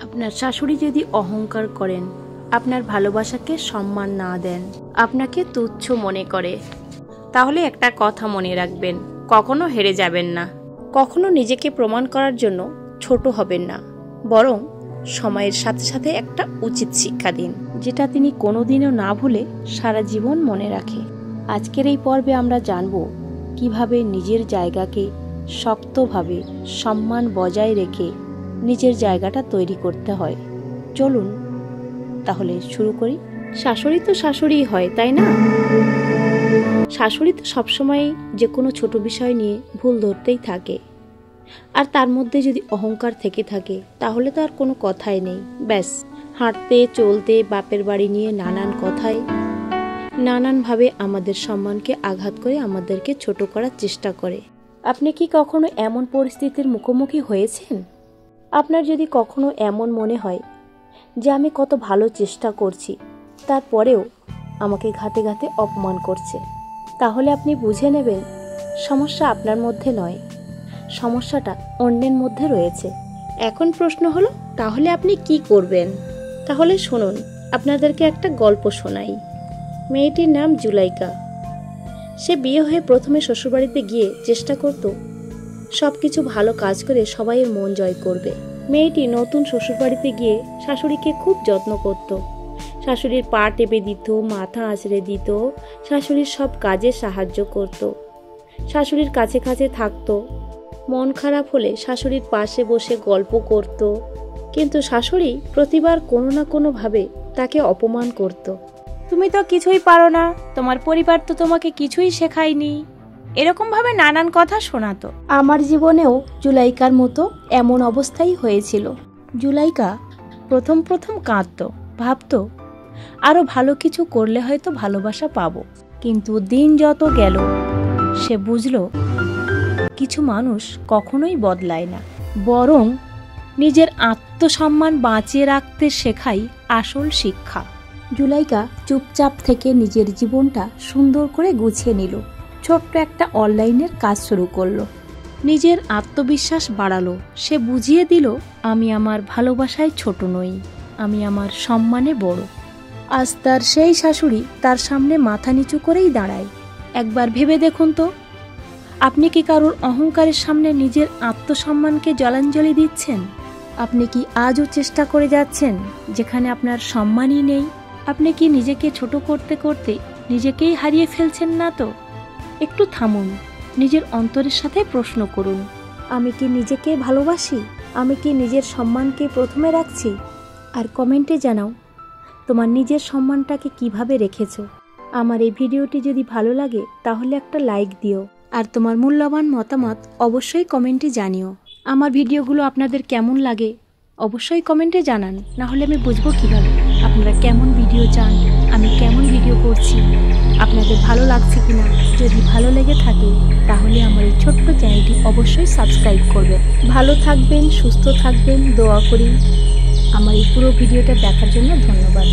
আপনার শাশুড়ি যদি অহংকার করেন, আপনার ভালোবাসাকে সম্মান না দেন, আপনাকে তুচ্ছ মনে করে, তাহলে একটা কথা মনে রাখবেন, কখনো হেরে যাবেন না। কখনো নিজেকে প্রমাণ করার জন্য ছোট হবেন না, বরং সময়ের সাথে সাথে একটা উচিত শিক্ষা দিন, যেটা তিনি কোনোদিনও না ভুলে সারা জীবন মনে রাখে। আজকের এই পর্বে আমরা জানব কিভাবে নিজের জায়গাকে শক্তভাবে সম্মান বজায় রেখে নিজের জায়গাটা তৈরি করতে হয়। চলুন তাহলে শুরু করি। শাশুড়ি তো শাশুড়িই হয়, তাই না? শাশুড়ি তো সবসময় যে কোনো ছোট বিষয় নিয়ে ভুল ধরতেই থাকে, আর তার মধ্যে যদি অহংকার থেকে থাকে তাহলে তো আর কোনো কথাই নেই। ব্যাস, হাঁটতে চলতে বাপের বাড়ি নিয়ে নানান কথায় নানানভাবে আমাদের সম্মানকে আঘাত করে আমাদেরকে ছোট করার চেষ্টা করে। আপনি কি কখনো এমন পরিস্থিতির মুখোমুখি হয়েছেন? আপনার যদি কখনো এমন মনে হয় যে আমি কত ভালো চেষ্টা করছি, তারপরেও আমাকে ঘাতে ঘাতে অপমান করছে, তাহলে আপনি বুঝে নেবেন সমস্যা আপনার মধ্যে নয়, সমস্যাটা অন্যের মধ্যে রয়েছে। এখন প্রশ্ন হলো, তাহলে আপনি কি করবেন? তাহলে শুনুন, আপনাদেরকে একটা গল্প শোনাই। মেয়েটির নাম জুলাইকা। সে বিয়ে হয়ে প্রথমে শ্বশুরবাড়িতে গিয়ে চেষ্টা করত সব কিছু ভালো কাজ করে সবাইয়ের মন জয় করবে। মেয়েটি নতুন শ্বশুরবাড়িতে গিয়ে শাশুড়িকে খুব যত্ন করত, শাশুড়ির পা টেপে দিত, মাথা আঁচড়ে দিত, শাশুড়ির সব কাজে সাহায্য করত, শাশুড়ির কাছে কাছে থাকতো। মন খারাপ হলে শাশুড়ির পাশে বসে গল্প করত, কিন্তু শাশুড়ি প্রতিবার কোনো না কোনোভাবে তাকে অপমান করত। তুমি তো কিছুই পারো না, তোমার পরিবার তো তোমাকে কিছুই শেখায়নি, এরকম ভাবে নানান কথা শোনাতো। আমার জীবনেও জুলাইকার মতো এমন অবস্থাই হয়েছিল। জুলাইকা প্রথম প্রথম কাঁদতো, ভাবতো আরো ভালো কিছু করলে হয়তো ভালোবাসা পাবো, কিন্তু দিন যত গেল সে বুঝলো কিছু মানুষ কখনোই বদলায় না, বরং নিজের আত্মসম্মান বাঁচিয়ে রাখতে শেখাই আসল শিক্ষা। জুলাইকা চুপচাপ থেকে নিজের জীবনটা সুন্দর করে গুছিয়ে নিল, ছোট্ট একটা অনলাইনের কাজ শুরু করলো, নিজের আত্মবিশ্বাস বাড়ালো। সে বুঝিয়ে দিল, আমি আমার ভালোবাসায় ছোট নই, আমি আমার সম্মানে বড়। আজ তার সেই শাশুড়ি তার সামনে মাথা নিচু করেই দাঁড়ায়। একবার ভেবে দেখুন তো, আপনি কি কারোর অহংকারের সামনে নিজের আত্মসম্মানকে জলাঞ্জলি দিচ্ছেন? আপনি কি আজও চেষ্টা করে যাচ্ছেন যেখানে আপনার সম্মানই নেই? আপনি কি নিজেকে ছোট করতে করতে নিজেকেই হারিয়ে ফেলছেন না তো? একটু থামুন, নিজের অন্তরের সাথে প্রশ্ন করুন, আমি কি নিজেকে ভালোবাসি? আমি কি নিজের সম্মানকে প্রথমে রাখছি? আর কমেন্টে জানাও তোমার নিজের সম্মানটাকে কিভাবে রেখেছো। আমার এই ভিডিওটি যদি ভালো লাগে তাহলে একটা লাইক দিও, আর তোমার মূল্যবান মতামত অবশ্যই কমেন্টে জানিও। আমার ভিডিওগুলো আপনাদের কেমন লাগে অবশ্যই কমেন্টে জানান, না হলে আমি বুঝবো কিভাবে আপনারা কেমন ভিডিও চান, আমি কেমন ভিডিও করছি, আপনাদের ভালো লাগছে কিনা। যদি ভালো লেগে থাকে তাহলে আমার এই ছোট্ট চ্যানেলটি অবশ্যই সাবস্ক্রাইব করবেন। ভালো থাকবেন, সুস্থ থাকবেন, দোয়া করি। আমার এই পুরো ভিডিওটা দেখার জন্য ধন্যবাদ।